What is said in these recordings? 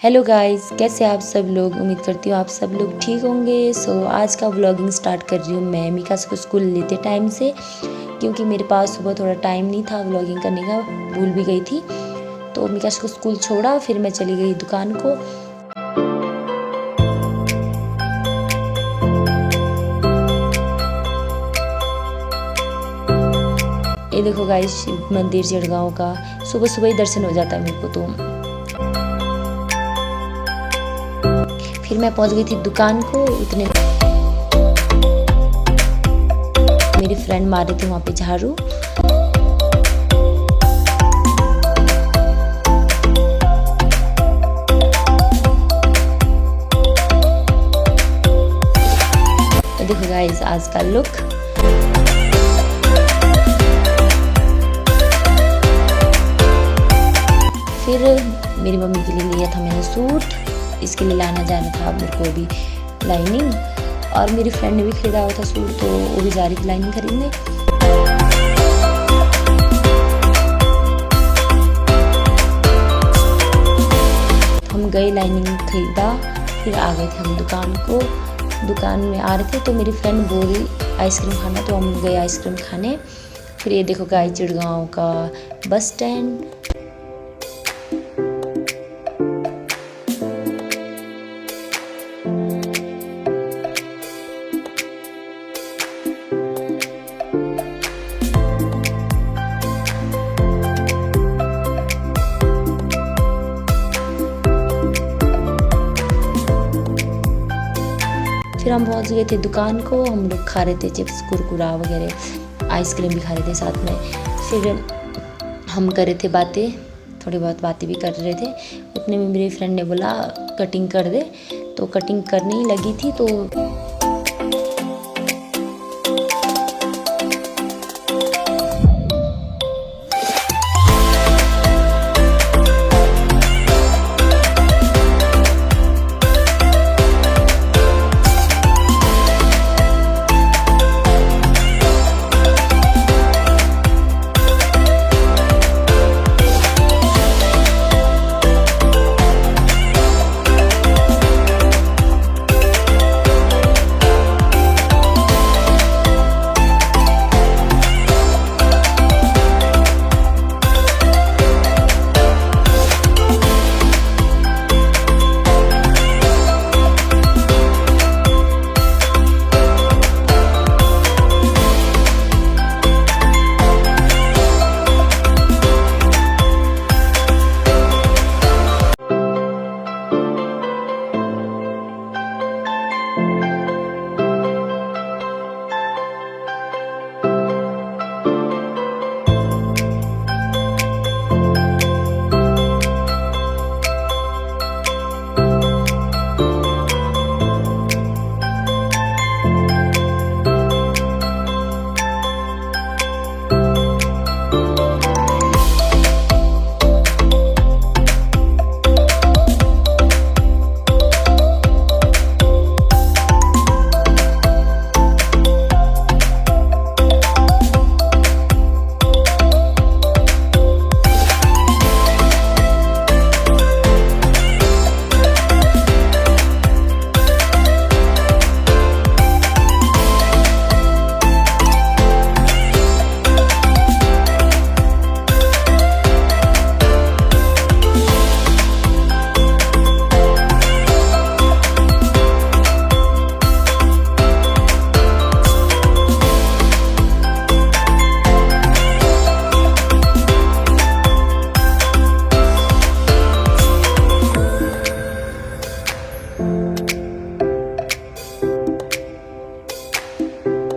Hello guys, कैसे आप सब लोग। उम्मीद करती हूँ आप सब लोग ठीक होंगे। आज का व्लॉगिंग स्टार्ट कर रही हूँ मैं मिका को स्कूल लेते टाइम से, क्योंकि मेरे पास सुबह थोड़ा टाइम नहीं था व्लॉगिंग करने का, भूल भी गई थी। तो मिका को स्कूल छोड़ा, फिर मैं चली गई दुकान को। ये देखो गाइस, शिव मंदिर चिड़गांव का सुबह सुबह ही दर्शन हो जाता है मेरे को। तो फिर मैं पहुंच गई थी दुकान को। उतने मेरी फ्रेंड मार रही थी वहां पे झाड़ू। देखो गाइस आज का लुक। फिर मेरी मम्मी के लिए लिया था मैंने सूट, इसके लिए लाना जाना था मेरे को भी लाइनिंग। और मेरी फ्रेंड ने भी खरीदा हुआ था सूट, तो वो भी जा रही थी लाइनिंग खरीदने। हम गए, लाइनिंग खरीदा, फिर आ गए थे हम दुकान को। दुकान में आ रहे थे तो मेरी फ्रेंड बोली आइसक्रीम खाना, तो हम गए आइसक्रीम खाने। फिर ये देखो गाइस चिड़गांव का बस स्टैंड। फिर हम पहुंच गए थे दुकान को। हम लोग खा रहे थे चिप्स, कुरकुरा वगैरह, आइसक्रीम भी खा रहे थे साथ में। फिर हम कर रहे थे बातें, थोड़ी बहुत बातें भी कर रहे थे। उतने में मेरी फ्रेंड ने बोला कटिंग कर दे, तो कटिंग करने ही लगी थी। तो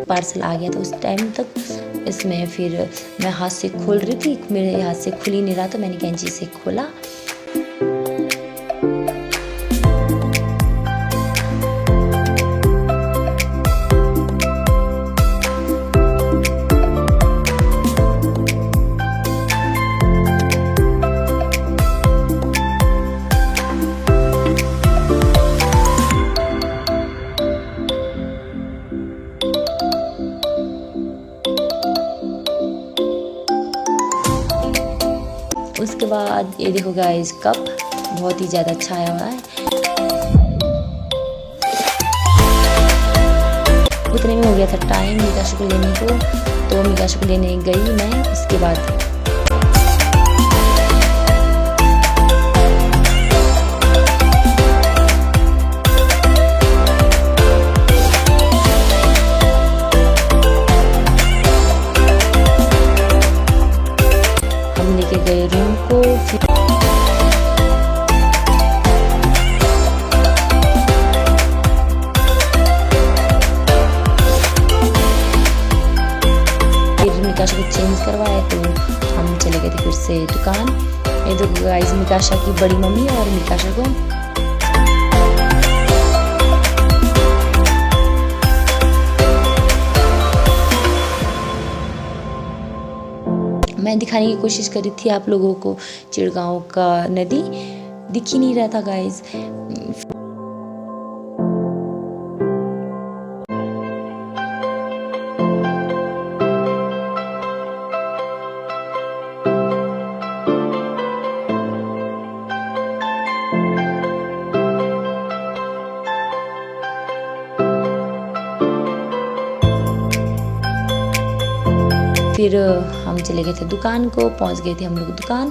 पार्सल आ गया था उस टाइम तक। इसमें फिर मैं हाथ से खोल रही थी, मेरे हाथ से खुल ही नहीं रहा, तो मैंने कैंची से खोला। उसके बाद ये देखो गाइस कप, बहुत ही ज़्यादा अच्छा आया हुआ है। उतने में हो गया था टाइम मीकाशा को लेने को, तो मीकाशा को लेने गई मैं। उसके बाद हम लेके गए रूम को। फिर मीकाशा को चेंज करवाया तो हम चले गए थे फिर से दुकान। ये देखो गाइस, मीकाशा की बड़ी मम्मी और मीकाशा को मैं दिखाने की कोशिश कर रही थी आप लोगों को। चिड़गांव का नदी दिख ही नहीं रहा था गाइस। फिर हम चले गए थे दुकान को, पहुंच गए थे हम लोग दुकान।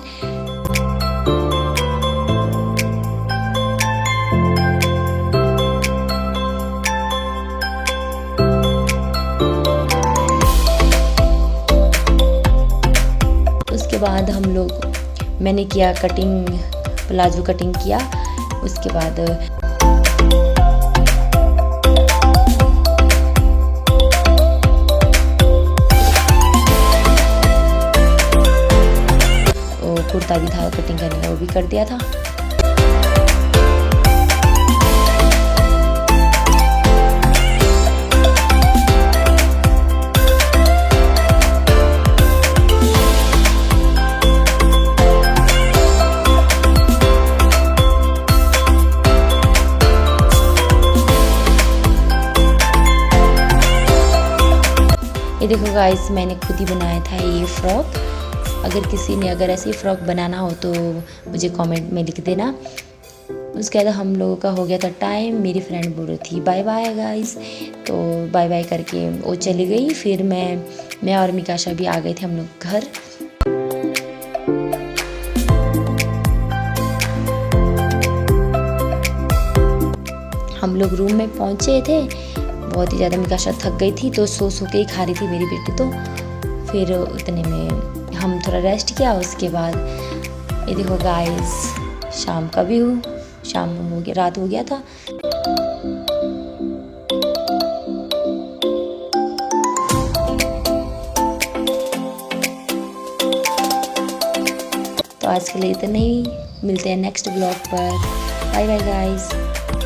उसके बाद हम लोग मैंने किया कटिंग, प्लाजो कटिंग किया। उसके बाद कुर्ता भी था कटिंग करने का, वो भी कर दिया था। ये देखो गाइस, मैंने खुद ही बनाया था ये फ्रॉक। अगर किसी ने अगर ऐसी फ्रॉक बनाना हो तो मुझे कमेंट में लिख देना। उसके बाद हम लोगों का हो गया था टाइम। मेरी फ्रेंड बोल रही थी बाय बाय गाइस, तो बाय बाय करके वो चली गई। फिर मैं और मीकाशा भी आ गए थे हम लोग घर। हम लोग रूम में पहुंचे थे। बहुत ही ज़्यादा मीकाशा थक गई थी, तो सो के ही खा रही थी मेरी बेटी। तो फिर उतने में हम थोड़ा रेस्ट किया। उसके बाद ये देखो गाइस, शाम का भी शाम हो गया, रात हो गया था। तो आज के लिए इतना ही, मिलते हैं नेक्स्ट ब्लॉग पर। Bye bye guys.